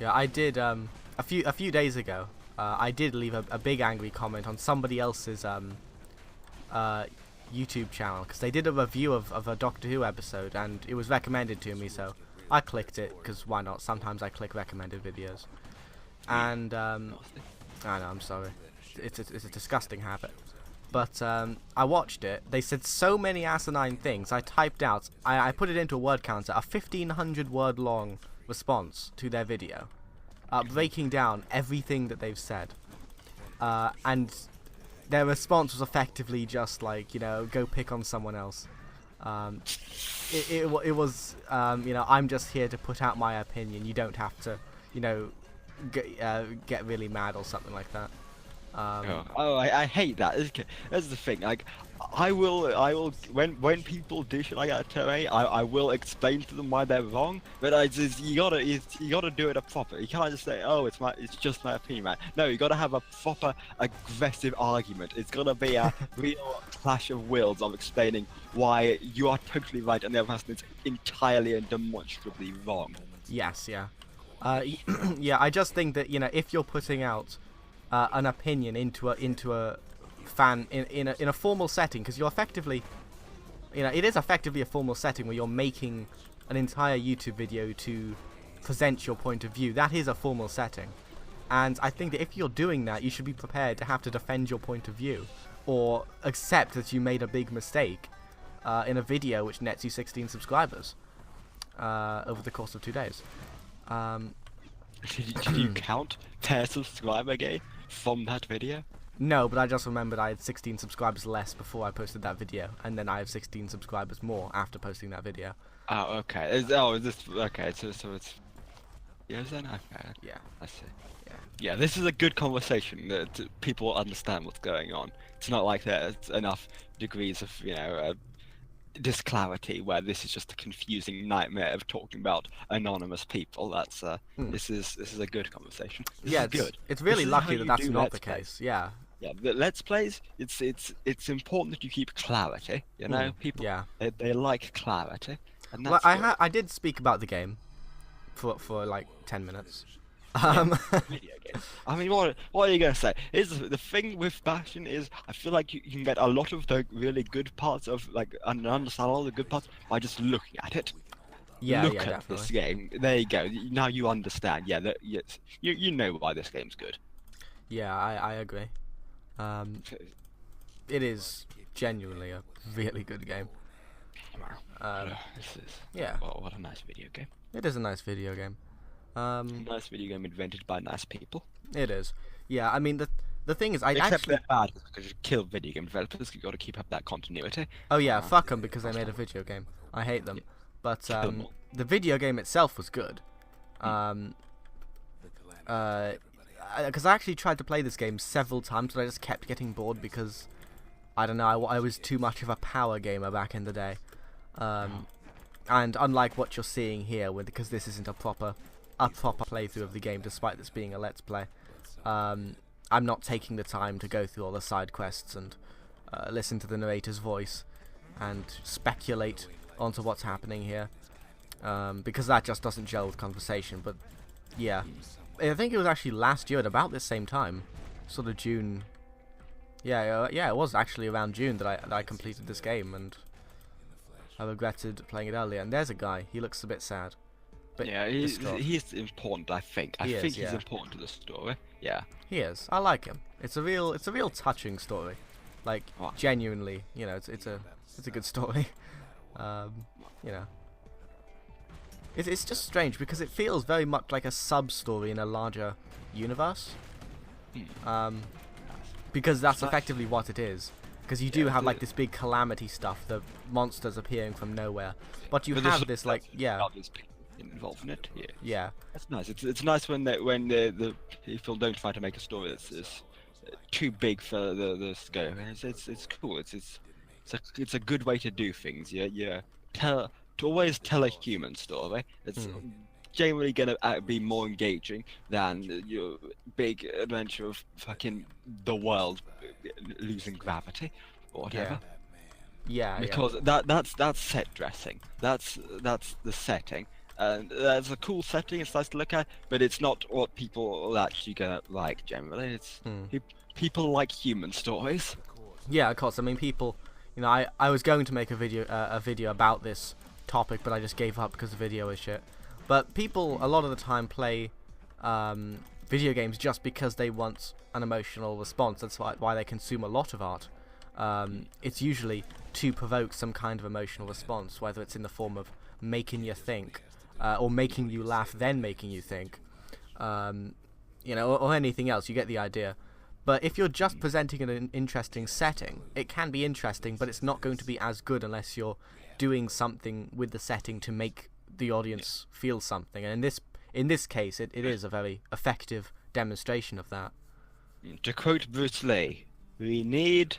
Yeah, I did a few days ago. I did leave a big angry comment on somebody else's YouTube channel because they did a review of a Doctor Who episode and it was recommended to me, so I clicked it because why not? Sometimes I click recommended videos, and I know, I'm sorry, it's a disgusting habit. But I watched it. They said so many asinine things. I typed out, I put it into a word counter, a 1,500 word long response to their video, breaking down everything that they've said. And their response was effectively just like, go pick on someone else. It was, I'm just here to put out my opinion. You don't have to, get really mad or something like that. I hate that. That's the thing. Like, I will when people do shit like that to me, I will explain to them why they're wrong. But you gotta do it proper. You can't just say, oh, it's just my opinion, man. No, you gotta have a proper aggressive argument. It's gotta be a real clash of wills of explaining why you are totally right and the other person is entirely and demonstrably wrong. Yes, yeah. Yeah, I just think that, if you're putting out an opinion into a fan in a formal setting, because you're effectively, it is effectively a formal setting where you're making an entire YouTube video to present your point of view. That is a formal setting, and I think that if you're doing that, you should be prepared to have to defend your point of view or accept that you made a big mistake in a video which nets you 16 subscribers over the course of 2 days. Did you count per subscriber gain from that video? No, but I just remembered I had 16 subscribers less before I posted that video, and then I have 16 subscribers more after posting that video. Oh, okay. Is this okay? So it's then okay. Yeah, I see. yeah. Yeah, this is a good conversation that people understand what's going on. It's not like there's enough degrees of disclarity where this is just a confusing nightmare of talking about anonymous people. That's this is a good conversation. Yeah, it's really lucky that that's not the case. Yeah. Yeah, the Let's Plays, it's important that you keep clarity. People, yeah, they like clarity. And well, that's I did speak about the game for like 10 minutes. Video game. I mean, what are you gonna say? The thing with Bastion is, I feel like you can get a lot of the really good parts of and understand all the good parts by just looking at it. Yeah, Look yeah, at definitely. this game. There you go. Now you understand. Yeah, yes, you know why this game's good. Yeah, I agree. It is genuinely a really good game. This is Yeah. what a nice video game. It is a nice video game. Nice video game invented by nice people. It is. Yeah, I mean the thing is, I Except actually. they're bad because you kill video game developers. You got to keep up that continuity. Oh yeah, fuck them because they made a video game. I hate them. But the video game itself was good. Because I actually tried to play this game several times, but I just kept getting bored because I don't know. I was too much of a power gamer back in the day. And unlike what you're seeing here, because this isn't a proper playthrough of the game, despite this being a Let's Play, I'm not taking the time to go through all the side quests and listen to the narrator's voice and speculate onto what's happening here, because that just doesn't gel with conversation. But yeah, I think it was actually last year at about this same time, sort of June. Yeah, it was actually around June that I completed this game, and I regretted playing it earlier. And there's a guy. He looks a bit sad. Yeah, he's important. I think he's important to the story. Yeah, he is. I like him. It's a real touching story. Like, genuinely, it's a good story. It's just strange because it feels very much like a sub-story in a larger universe. Because that's effectively what it is. Because you do have like this big calamity stuff, the monsters appearing from nowhere, but you have this involved in it. Yeah. That's nice. It's nice when the people don't try to make a story that's too big for the scope. It's cool. It's a good way to do things. Yeah. To always tell a human story. It's generally gonna be more engaging than your big adventure of fucking the world losing gravity or whatever. Yeah. Because that's set dressing. That's the setting. And that's a cool setting. It's nice to look at, but it's not what people actually gonna like generally. It's people like human stories. Yeah, of course. I mean, people. You know, I was going to make a video about this topic, but I just gave up because the video is shit. But people a lot of the time play video games just because they want an emotional response. That's why they consume a lot of art. It's usually to provoke some kind of emotional response, whether it's in the form of making you think, or making you laugh, then making you think, you know, or anything else. You get the idea. But if you're just presenting an interesting setting, it can be interesting, but it's not going to be as good unless you're doing something with the setting to make the audience feel something. And in this case, it is a very effective demonstration of that. To quote Bruce Lee, we need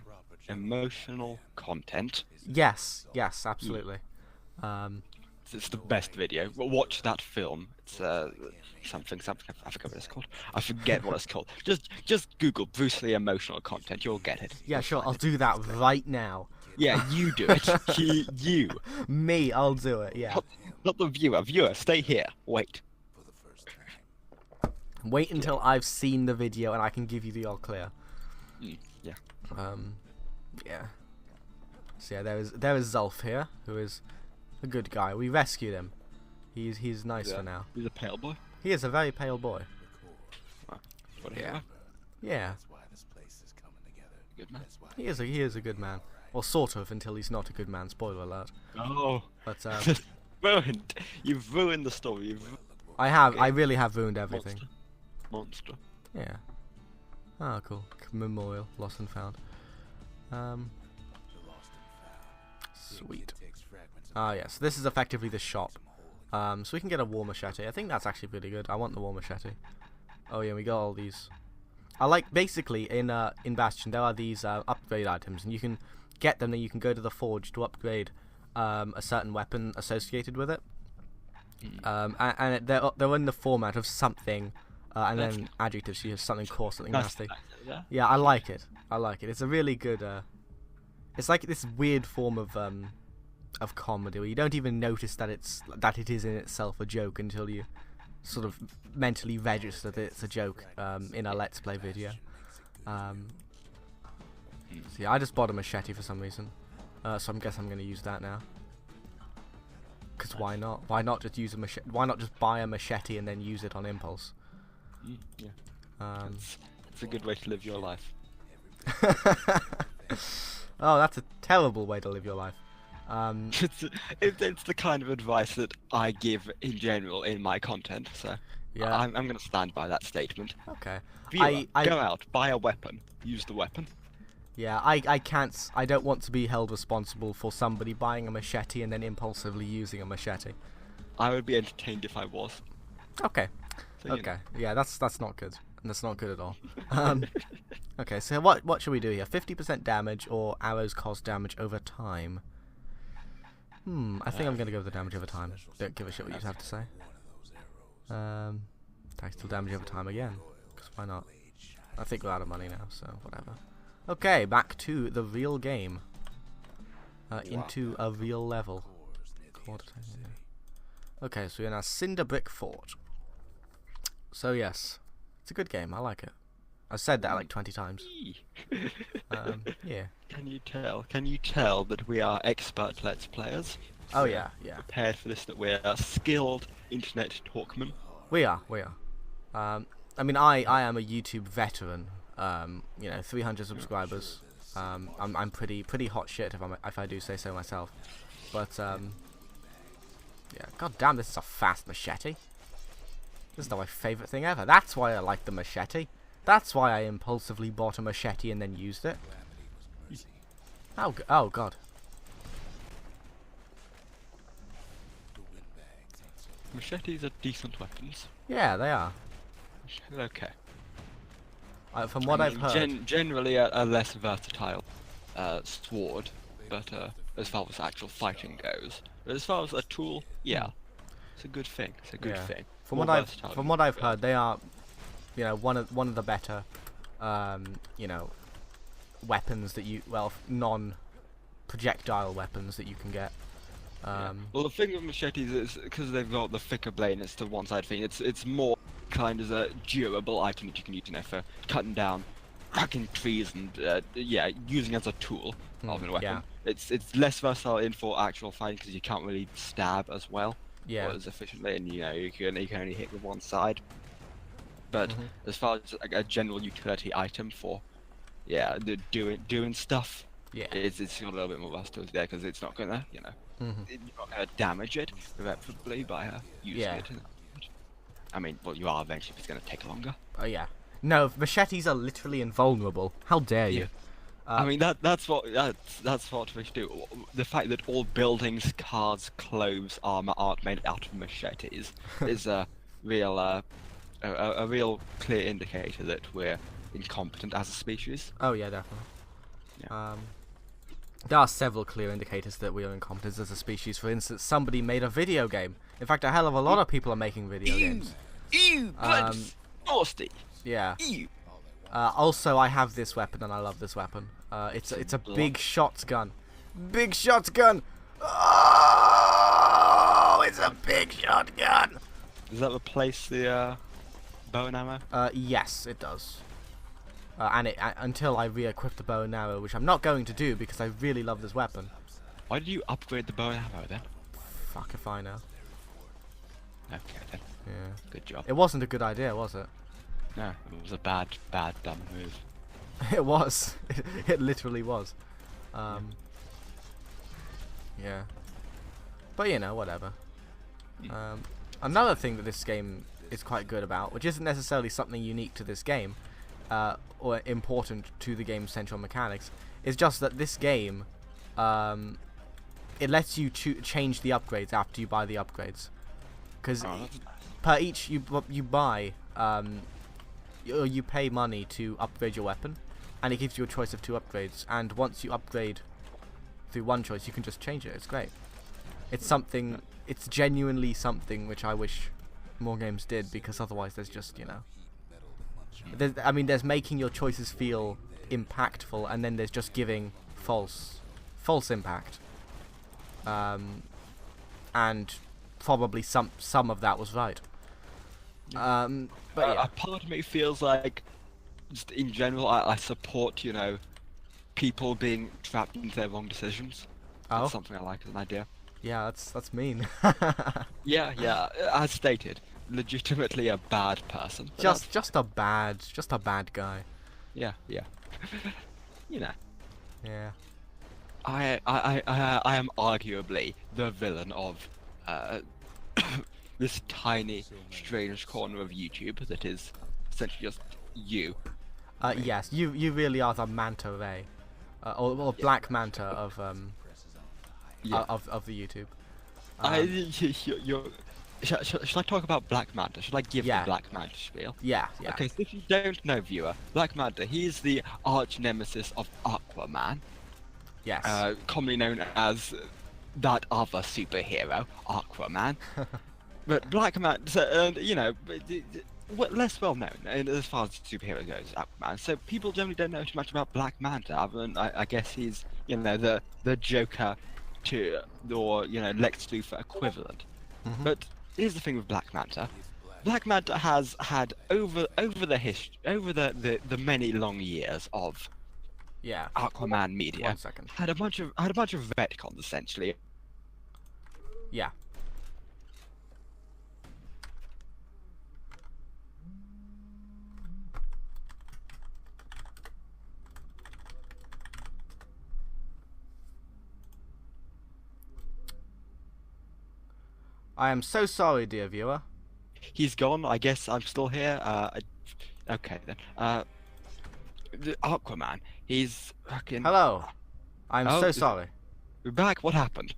emotional content. Yes, absolutely. It's the best video. Watch that film. It's something. I forget what it's called. I forget what it's called. Just Google Bruce Lee emotional content. You'll get it. Yeah, sure. I'll do that right now. Yeah, you do it. you. Me, I'll do it. Yeah. Not the viewer. Viewer, stay here. Wait. Wait until I've seen the video and I can give you the all clear. Yeah. Yeah. So yeah, there is Zulf here, who is a good guy. We rescued him. He's nice for now. He's a pale boy. He is a very pale boy. Yeah. Yeah. Good man. He is a good man. Or sort of, until he's not a good man. Spoiler alert. Oh. But ruined. You've ruined the story. I have. I really have ruined everything. Monster. Yeah. Oh, cool. Memorial, lost and found. Sweet. Ah, yes. This is effectively the shop. So we can get a war machete. I think that's actually really good. I want the war machete. Oh yeah, we got all these. I like, basically in Bastion there are these upgrade items, and you can get them. Then you can go to the forge to upgrade a certain weapon associated with it. And they're in the format of something, and then adjectives. You have something coarse, something nasty. Yeah, I like it. It's a really good. It's like this weird form of comedy where you don't even notice that it is in itself a joke until you sort of mentally register that it's a joke in a Let's Play video. So yeah, I just bought a machete for some reason, so I guess I'm going to use that now. Because why not? Why not just use a machete? Why not just buy a machete and then use it on impulse? Yeah. It's a good way to live your life. Oh, that's a terrible way to live your life. It's the kind of advice that I give in general in my content, so yeah. I'm going to stand by that statement. Okay. Viewer, go out, buy a weapon, use the weapon. Yeah, I don't want to be held responsible for somebody buying a machete and then impulsively using a machete. I would be entertained if I was. Okay. So, okay. Yeah, that's not good. That's not good at all. Okay, so what should we do here? 50% damage or arrows cause damage over time? I think I'm gonna go with the damage over time. Don't give a shit what you have to say. Tactical damage over time again, because why not? I think we're out of money now, so whatever. Okay, back to the real game. Into a real level. Okay, so we're in a cinder brick fort. So yes, it's a good game. I like it. I've said that like 20 times. Yeah. Can you tell that we are expert Let's Players? Oh yeah. Prepared for this, that we're skilled internet talkmen. We are. I mean, I am a YouTube veteran. 300 subscribers. I'm pretty hot shit if I do say so myself. But yeah. God damn, this is a fast machete. This is not my favourite thing ever. That's why I like the machete. That's why I impulsively bought a machete and then used it. Oh god. Machetes are decent weapons. Yeah, they are. Okay. From what I've heard, generally a less versatile sword, but as far as actual fighting goes. But as far as a tool, yeah, it's a good thing. It's a good thing. From what I've heard, they are, one of the better, weapons that non-projectile weapons that you can get. Well, the thing with machetes is because they've got the thicker blade, and it's the one-side thing. It's more kind of a durable item that you can use, for cutting down, hacking trees, and using as a tool rather than a weapon. Yeah. It's less versatile in for actual fighting because you can't really stab as well, Yeah. or as efficiently, and you can only hit with one side. But as far as like a general utility item for, doing stuff, it's got a little bit more versatility there because it's not gonna, you're not gonna damage it irreparably by using it. I mean, well, you are eventually, if it's gonna take longer. Oh yeah. No, machetes are literally invulnerable. How dare you? I mean that's what we should do. The fact that all buildings, cars, clothes, armor aren't made out of machetes is a real clear indicator that we're incompetent as a species. Oh yeah, definitely. Yeah. There are several clear indicators that we are incompetent as a species. For instance, somebody made a video game. In fact, a hell of a lot of people are making video games. Nasty. Yeah. Ew. Also, I have this weapon, and I love this weapon. It's a big shotgun. Big shotgun. Oh, it's a big shotgun. Does that replace the bow and ammo? Yes, it does. And until I re-equip the bow and arrow, which I'm not going to do because I really love this weapon. Why did you upgrade the bow and arrow then? Fuck if I know. Okay then. Yeah. Good job. It wasn't a good idea, was it? No, it was a bad, dumb move. It was. It literally was. Yeah. But whatever. Another thing that this game is quite good about, which isn't necessarily something unique to this game, or important to the game's central mechanics, is just that this game, it lets you change the upgrades after you buy the upgrades. Because per each you buy, you pay money to upgrade your weapon, and it gives you a choice of 2 upgrades. And once you upgrade through one choice, you can just change it. It's great. It's something. It's genuinely something which I wish more games did, because otherwise there's just there's making your choices feel impactful, and then there's just giving false impact. And probably some of that was right. But yeah. A part of me feels like, just in general, I support people being trapped into their wrong decisions. That's something I like as an idea. Yeah, that's mean. Yeah. As stated, legitimately a bad person. Just a bad guy. Yeah. Yeah. I am arguably the villain of this tiny, strange corner of YouTube that is essentially just you. Yes, you really are the manta ray, or black manta of the YouTube. Should I talk about Black Manta? Should I give the Black Manta spiel? Yeah. Okay, so if you don't know, viewer, Black Manta, he's the arch nemesis of Aquaman. Yes. Commonly known as that other superhero, Aquaman. But Black Manta, less well known as far as superhero goes, Aquaman. So people generally don't know too much about Black Manta, other than I guess he's the Joker to, or Lex Luthor equivalent. But here's the thing with Black Manta. Black Manta has had over the many long years of Aquaman media. 1 second. Had a bunch of retcons essentially. Yeah. I am so sorry, dear viewer. He's gone. I guess I'm still here. Okay then. The Aquaman. He's fucking. Hello. I'm so sorry. We're back. What happened?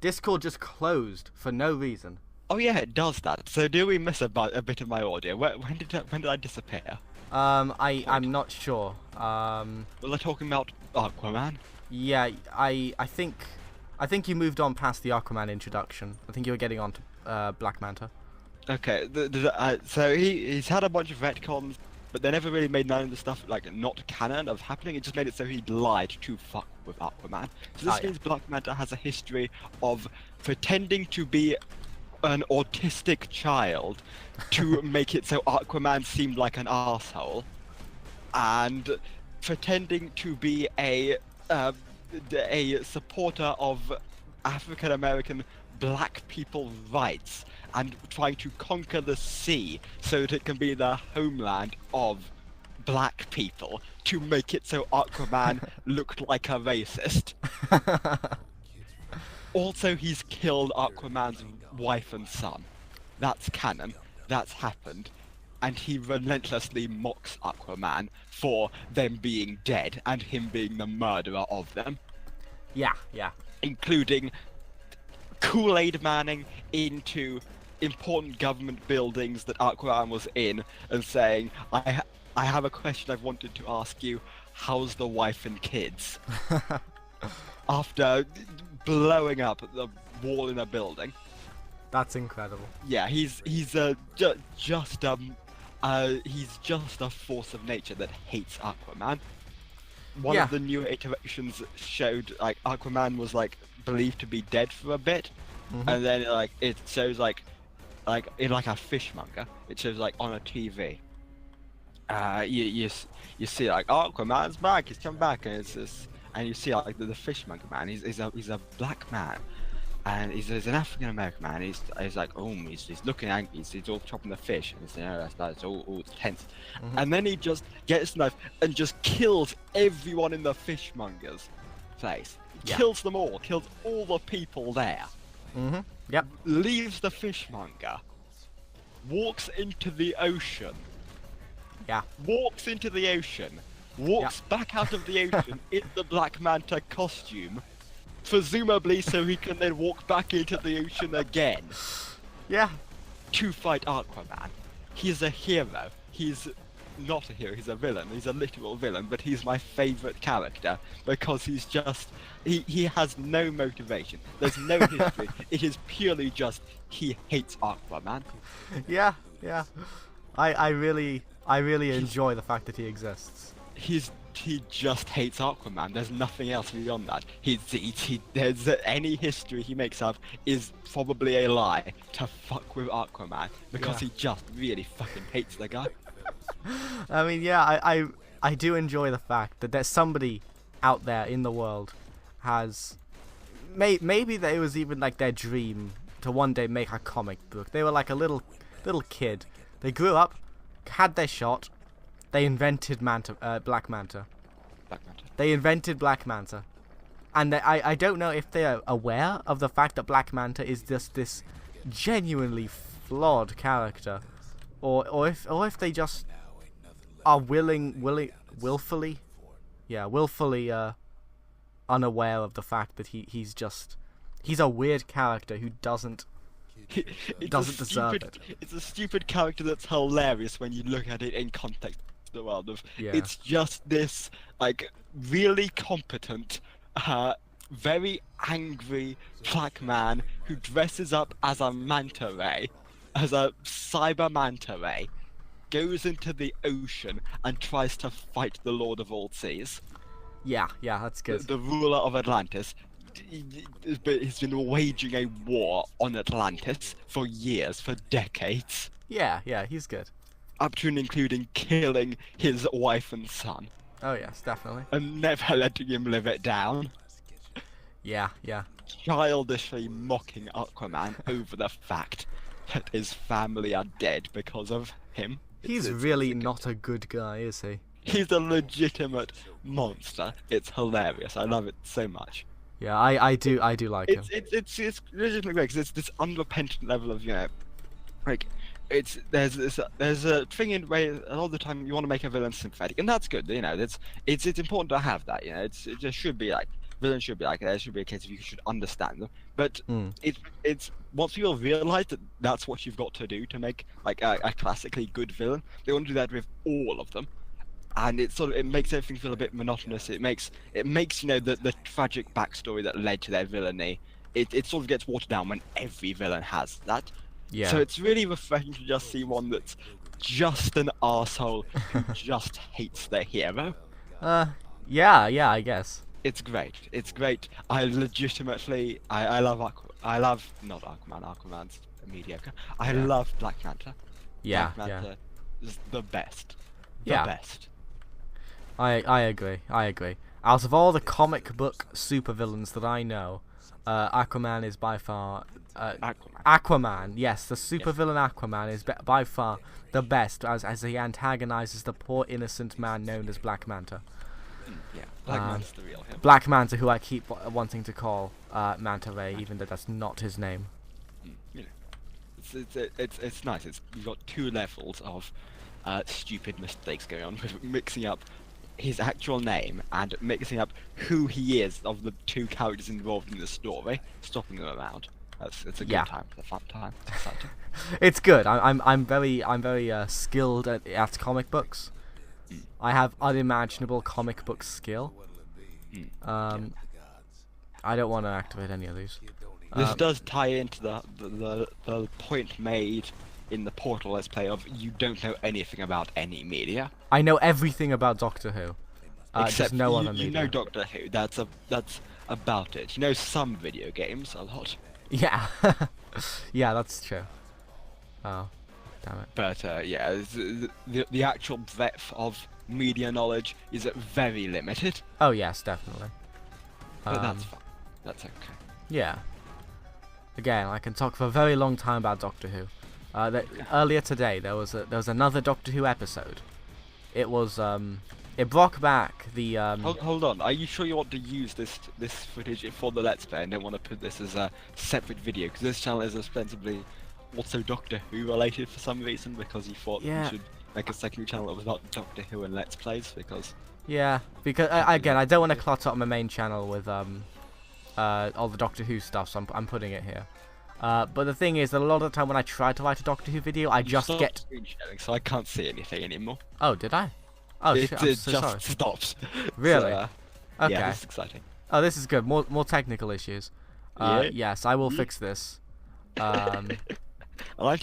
Discord just closed for no reason. Oh yeah, it does that. So do we miss a bit of my audio? When did I disappear? I'm not sure. Was I talking about Aquaman? Yeah, I think you moved on past the Aquaman introduction. I think you were getting on to Black Manta. Okay, so he's had a bunch of retcons. but they never really made none of the stuff like not canon of happening. It just made it so he lied to fuck with Aquaman. So this means Black Manta has a history of pretending to be an autistic child to make it so Aquaman seemed like an asshole, and pretending to be a supporter of African American black people's rights and trying to conquer the sea so that it can be the homeland of black people to make it so Aquaman looked like a racist. Also, he's killed Aquaman's wife and son. That's canon. That's happened. And he relentlessly mocks Aquaman for them being dead and him being the murderer of them. Yeah. Including Kool-Aid Manning into important government buildings that Aquaman was in and saying, I have a question I've wanted to ask you. How's the wife and kids? After blowing up the wall in a building. That's incredible. Yeah, he's just a force of nature that hates Aquaman. One of the new iterations showed like Aquaman was like believed to be dead for a bit, and then like it shows like in like a fishmonger. It shows like on a TV. You see like Aquaman's back. He's come back, and it's this. And you see like the fishmonger man. He's a black man, and he's an African American man. He's like he's looking angry. He's all chopping the fish, and it's, that's all tense. And then he just gets a knife and just kills everyone in the fishmonger's place. Kills them all. Kills all the people there. Yep. Leaves the fishmonger. Walks into the ocean. Yeah. Walks into the ocean. Walks back out of the ocean in the Black Manta costume, presumably so he can then walk back into the ocean again. Yeah. To fight Aquaman. He's a hero. He's not a hero, he's a villain. He's a literal villain, but he's my favourite character because he's just... He has no motivation. There's no history. It is purely just he hates Aquaman. Yeah. I really enjoy the fact that he exists. He just hates Aquaman. There's nothing else beyond that. There's any history he makes up is probably a lie to fuck with Aquaman because he just really fucking hates the guy. I mean, yeah, I do enjoy the fact that there's somebody out there in the world has maybe that it was even like their dream to one day make a comic book. They were like a little kid. They grew up, had their shot. They invented Black Manta. They invented Black Manta. And I don't know if they are aware of the fact that Black Manta is just this genuinely flawed character. Or if they just are willfully unaware of the fact that he's a weird character who doesn't deserve it. It's a stupid character that's hilarious when you look at it in context. The world of it's just this like really competent very angry black man who dresses up as a manta ray, as a cyber manta ray, goes into the ocean and tries to fight the Lord of all seas. Yeah, that's good. The ruler of Atlantis. He's been waging a war on Atlantis for years, for decades. Yeah, he's good. Up to and including killing his wife and son. Oh yes, definitely. And never letting him live it down. Yeah. Childishly mocking Aquaman over the fact that his family are dead because of him. He's really not a good guy, is he? He's a legitimate monster. It's hilarious. I love it so much. Yeah, I do like him. It's legitimately great because it's this unrepentant level of like. There's a thing in way a lot of the time you want to make a villain sympathetic, and that's good. It's important to have that. It just should be like villains should be like there should be a case of you should understand them. But it's once people realize that that's what you've got to do to make like a classically good villain, they want to do that with all of them, and it makes everything feel a bit monotonous. It makes the tragic backstory that led to their villainy. It sort of gets watered down when every villain has that. Yeah. So it's really refreshing to just see one that's just an arsehole who just hates their hero. Yeah, I guess. It's great. It's great. I legitimately, I love I love not Aquaman. Aquaman's mediocre. I love Black Manta. Yeah, Black Manta is the best. The Yeah. best. I agree. I agree. Out of all the comic book supervillains that I know, Aquaman is by far Aquaman. Yes, the supervillain Aquaman is by far the best, as he antagonizes the poor innocent man known as Black Manta. Yeah, Black Manta's the real him. Black Manta, who I keep wanting to call Manta Ray, even though that's not his name. You know, it's nice. You've got two levels of stupid mistakes going on, with mixing up his actual name and mixing up who he is of the two characters involved in the story, swapping them around. It's a good time, it's a fun time. It's exciting. It's good. I'm very skilled at comic books. I have unimaginable comic book skill. I don't want to activate any of these. This does tie into the point made in the Portal Let's Play of you don't know anything about any media. I know everything about Doctor Who. Except just no other media. You know Doctor Who. That's about it. You know some video games a lot. Yeah. Yeah, that's true. Oh, damn it. But yeah, the actual breadth of media knowledge is very limited. Oh yes, definitely. But that's fine. That's okay. Yeah. Again, I can talk for a very long time about Doctor Who. Earlier today, there was another Doctor Who episode. It was it brought back the Hold on. Are you sure you want to use this footage for the Let's Play and don't want to put this as a separate video? Because this channel is ostensibly also Doctor Who related for some reason. Because you thought we should make a second channel that was about Doctor Who and Let's Plays. Because because again, I don't want to clutter up my main channel with all the Doctor Who stuff, so I'm putting it here. But the thing is that a lot of the time when I try to write a Doctor Who video, I just get screen sharing, so I can't see anything anymore. Oh, did I? Oh shit! I'm so sorry. Stops. Really? So, okay. Yeah, this is exciting. Oh, this is good. More technical issues. Yeah. Yes, I will fix this. Aren't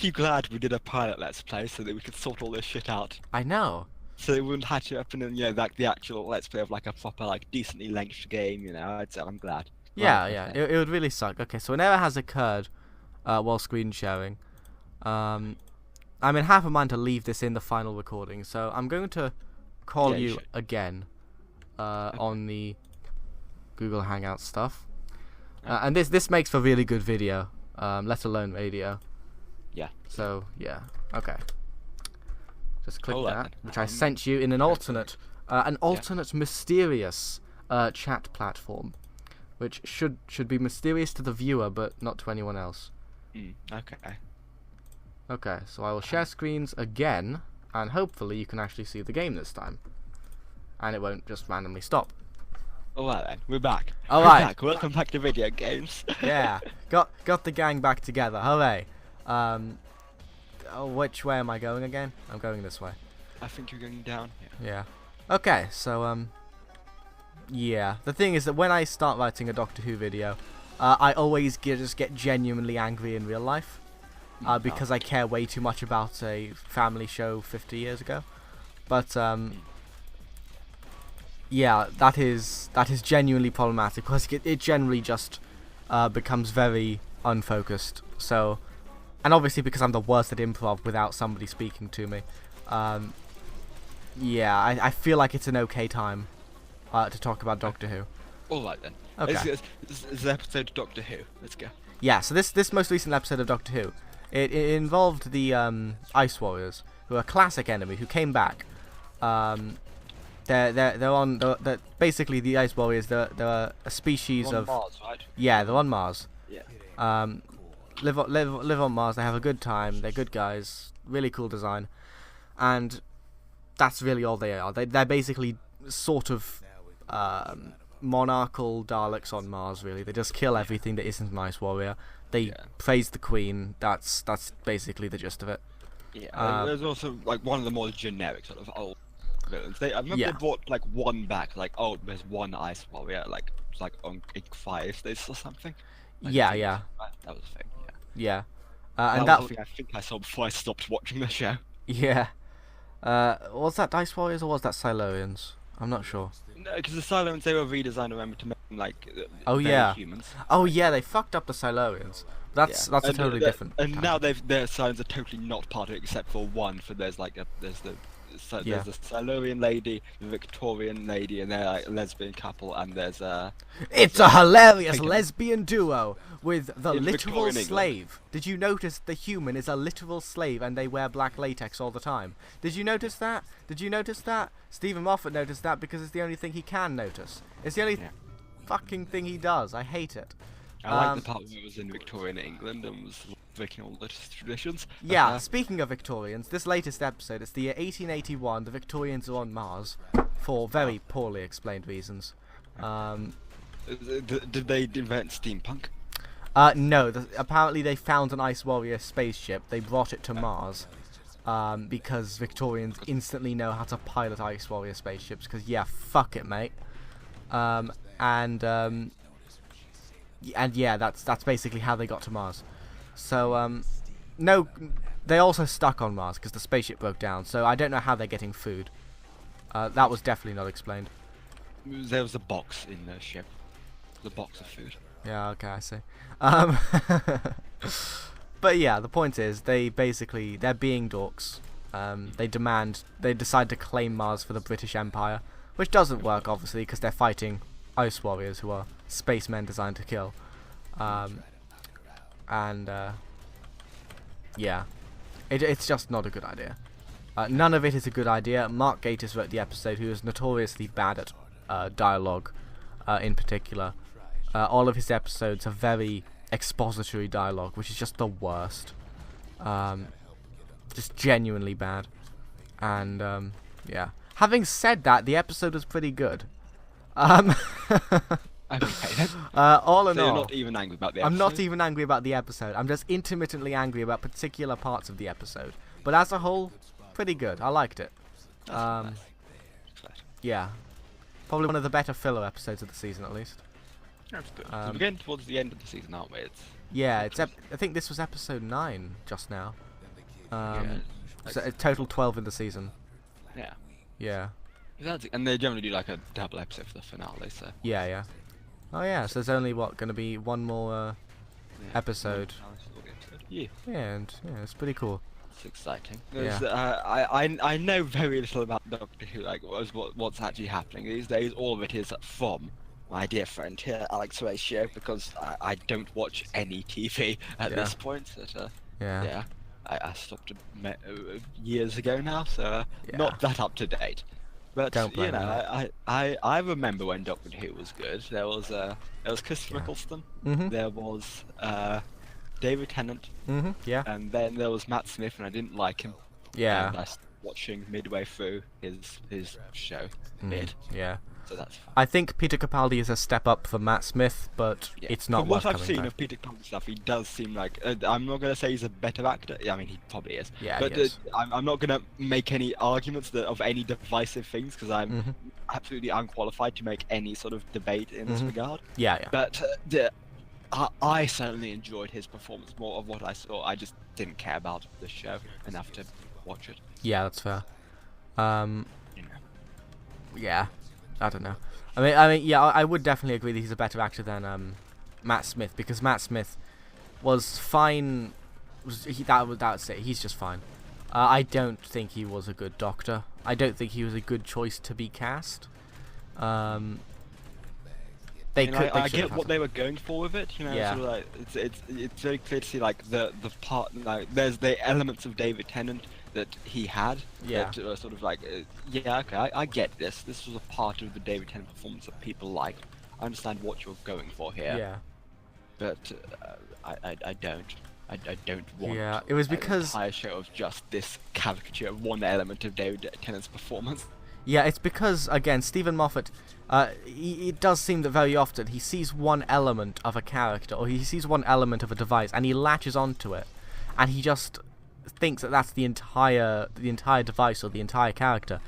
you glad we did a pilot Let's Play so that we could sort all this shit out? I know. So it wouldn't hatch it up and then, like the actual Let's Play of like a proper, like decently length game, I'm glad. Yeah. It would really suck. Okay, so whenever has occurred while screen sharing, I'm in half a mind to leave this in the final recording. So I'm going to call you again on the Google Hangout stuff, and this makes for really good video, let alone radio. Yeah. So yeah. Okay. Just click Hold that, on. which I sent you in an alternate mysterious chat platform, which should be mysterious to the viewer, but not to anyone else. Okay. Okay, so I will share screens again, and hopefully you can actually see the game this time, and it won't just randomly stop. Alright then, we're back. Alright. Welcome back to video games. Yeah, got the gang back together. Hooray! Which way am I going again? I'm going this way. I think you're going down. Yeah. Okay, so yeah. The thing is that when I start writing a Doctor Who video, I always just get genuinely angry in real life, because I care way too much about a family show 50 years ago. But yeah, that is genuinely problematic because it generally just becomes very unfocused. So, and obviously because I'm the worst at improv without somebody speaking to me, yeah, I feel like it's an okay time to talk about Doctor Who. Alright then. Okay. This is the episode of Doctor Who. Let's go. Yeah, so this most recent episode of Doctor Who, it involved the Ice Warriors, who are a classic enemy who came back. They're basically the Ice Warriors. They're a species They're on of Mars, right? Yeah, they're on Mars. Yeah. Live on Mars. They have a good time. They're good guys. Really cool design, and that's really all they are. They're basically sort of monarchical Daleks on Mars. Really, they just kill everything that isn't an Ice Warrior. They praise the Queen. That's basically the gist of it. Yeah. There's also like one of the more generic sort of old villains. I remember they brought like one back. Like, oh, there's one Ice Warrior. Like it's like on Fire this or something. Like, yeah. That was a thing. Yeah. And and that was the thing I think I saw before I stopped watching the show. Yeah. Was that Dice Warriors or was that Silurians? I'm not sure. No, because the Silurians, they were redesigned, remember, to make them like Oh very yeah. humans. Oh yeah, they fucked up the Silurians. That's a totally different. And character. now their Silurians are totally not part of it, except for one. For there's Yeah. the Silurian lady, the Victorian lady, and they're like a lesbian couple, and there's It's a hilarious Taken. lesbian duo with the In literal Victorian England. slave. Did you notice the human is a literal slave and they wear black latex all the time? Did you notice that? Did you notice that? Stephen Moffat noticed that because it's the only thing he can notice. It's the only fucking thing he does. I hate it. I like the part where it was in Victorian England and was breaking all the traditions. Yeah, speaking of Victorians, this latest episode, it's the year 1881, the Victorians are on Mars, for very poorly explained reasons. Did they invent steampunk? No, apparently they found an Ice Warrior spaceship, they brought it to Mars, because Victorians instantly know how to pilot Ice Warrior spaceships, because yeah, fuck it, mate. And yeah, that's basically how they got to Mars. So, no, they also stuck on Mars because the spaceship broke down. So I don't know how they're getting food. That was definitely not explained. There was a box in the ship. The box of food. Yeah, okay, I see. But yeah, the point is, they're being dorks. They decide to claim Mars for the British Empire, which doesn't work, obviously, because they're fighting Ice Warriors, who are spacemen designed to kill. Yeah, it's just not a good idea. None of it is a good idea. Mark Gatiss wrote the episode, who is notoriously bad at dialogue, in particular. All of his episodes are very expository dialogue, which is just the worst. Just genuinely bad. And, yeah. Having said that, the episode was pretty good. Okay. All in So all, you're not even angry about the episode? I'm not even angry about the episode. I'm just intermittently angry about particular parts of the episode. But as a whole, pretty good. I liked it. Nice. Yeah. Probably one of the better filler episodes of the season, at least. That's good. We're getting towards the end of the season, aren't we? Yeah, I think this was episode 9 just now. Yeah, So a total 12 in the season. yeah. Yeah. And they generally do like a double episode for the finale, so. Yeah. Oh yeah, so there's only going to be one more Yeah. episode. Yeah. Yeah, and yeah, it's pretty cool. It's exciting. Yeah. I know very little about Doctor Who, like what's actually happening these days. All of it is from my dear friend here, Alex Ratio, because I don't watch any TV at this point. But, Yeah. I stopped years ago now, so not that up to date. But Don't blame you know, I remember when Doctor Who was good. There was Christopher Eccleston. Mhm. There was David Tennant. Mhm. Yeah. And then there was Matt Smith, and I didn't like him. Yeah. And I stopped watching midway through his show. Yeah. So that's fine. I think Peter Capaldi is a step up for Matt Smith, but Yeah. it's not From worth what I've coming seen back. of Peter Capaldi stuff, he does seem like I'm not gonna say he's a better actor. I mean, he probably is. Yeah, But he is. I'm not gonna make any arguments of any divisive things because I'm absolutely unqualified to make any sort of debate in this regard. Yeah. But I certainly enjoyed his performance. More of what I saw, I just didn't care about the show enough to watch it. Yeah, that's fair. You know. Yeah, I don't know. I mean, yeah, I would definitely agree that he's a better actor than Matt Smith, because Matt Smith was fine. That would say he's just fine. I don't think he was a good Doctor. I don't think he was a good choice to be cast. I get what they were going for with it, you know. Yeah. Sort of like it's very clear to see like the part, like there's the elements of David Tennant that he had. Yeah. That were sort of like okay, I get this. This was a part of the David Tennant performance that people liked. I understand what you're going for here. Yeah. But I don't. I don't want. Yeah, it was because an entire show of just this caricature of one element of David Tennant's performance. Yeah, it's because, again, Stephen Moffat, it does seem that very often he sees one element of a character, or he sees one element of a device, and he latches onto it, and he just thinks that that's the entire device or the entire character.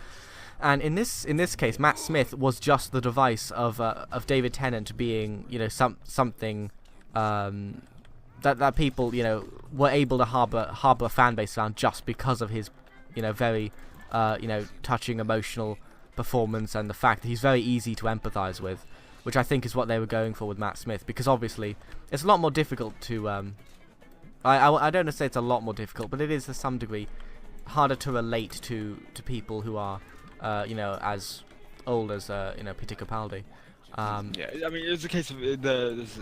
And in this case, Matt Smith was just the device of David Tennant being, you know, something that people, you know, were able to harbor a fan base around just because of his very touching, emotional performance, and the fact that he's very easy to empathize with, which I think is what they were going for with Matt Smith, because obviously it's a lot more difficult to I don't want to say it's a lot more difficult, but it is to some degree harder to relate to people who are as old as Peter Capaldi. Yeah, I mean, it's a case of there's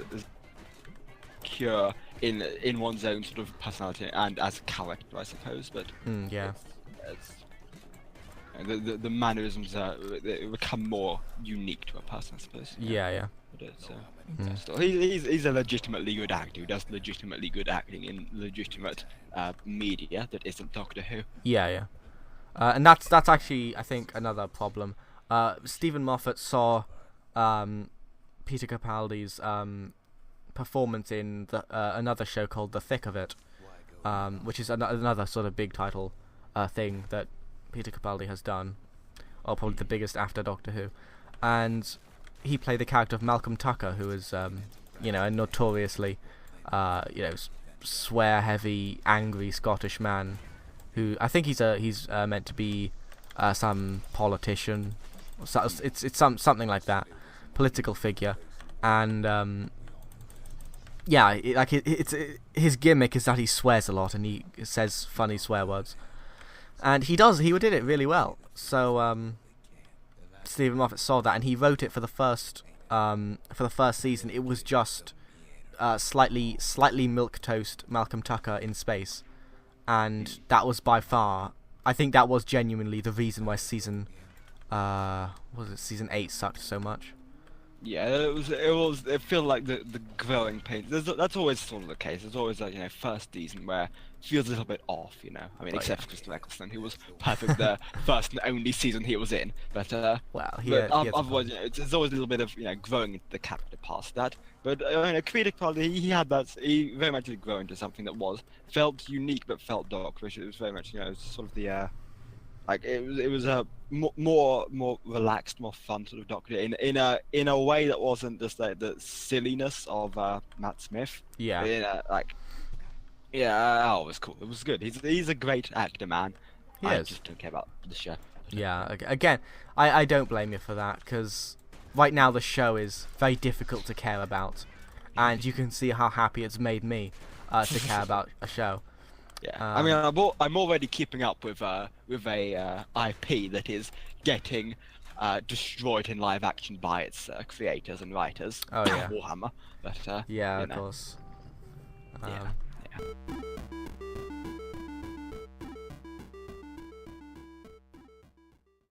cure in one's own sort of personality and as a character, I suppose. But yeah, it's, the mannerisms they become more unique to a person, I suppose. Yeah. But it's, still, he's a legitimately good actor who does legitimately good acting in legitimate media that isn't Doctor Who. Yeah. And that's actually, I think, another problem. Stephen Moffat saw Peter Capaldi's performance in another show called The Thick of It, which is another sort of big title thing that Peter Capaldi has done, or probably the biggest after Doctor Who. And he played the character of Malcolm Tucker, who is a notoriously swear-heavy, angry Scottish man, who I think he's meant to be some politician. So it's something like that, political figure, and his gimmick is that he swears a lot and he says funny swear words, and he did it really well. So Stephen Moffat saw that and he wrote it for the first season. It was just slightly milquetoast Malcolm Tucker in space, and that was by far, I think that was genuinely the reason why season 8 sucked so much. Yeah, it felt like the growing pains. That's always sort of the case. There's always that first season where it feels a little bit off, I mean, except for Christopher Eccleston, who was perfect the first and only season he was in. But otherwise, there's always a little bit of growing into the character past that. But Creed Capaldi, he had that. He very much did grow into something that felt unique but felt doctorish. It was very much sort of the it was a more relaxed, more fun sort of Doctor in a way that wasn't just like the silliness of Matt Smith. Yeah. It was cool. It was good. He's a great actor, man. I just don't care about the show. Yeah. Again, I don't blame you for that, because right now the show is very difficult to care about, and you can see how happy it's made me to care about a show. Yeah, I mean, I'm already keeping up with a IP that is getting destroyed in live action by its creators and writers. Oh yeah, Warhammer. But of course. Yeah.